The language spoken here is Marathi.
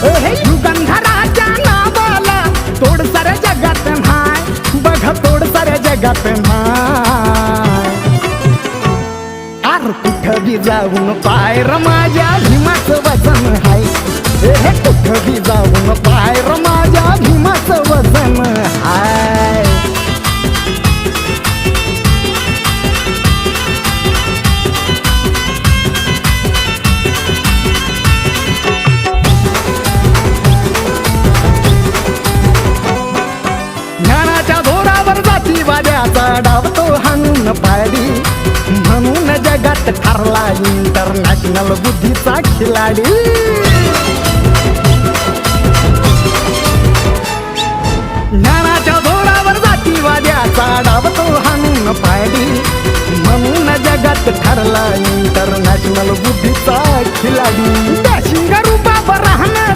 हे युगंधराच्या नावाला तोड साऱ्या जगात नाय, बघ तोड साऱ्या जगात नाय. आर कुठं बी जाऊन पायर माझ्या भीमाचं वजन हाय. हे कुठं बी जाऊन पायर माझ्या भीमाचं वजन हाय. ज्ञानाच्या जोरावर जातीवाद्याचा डाव तो हाणून पाडी, म्हणून जगात ठरला इंटरनॅशनल बुद्धीचा खिलाडी.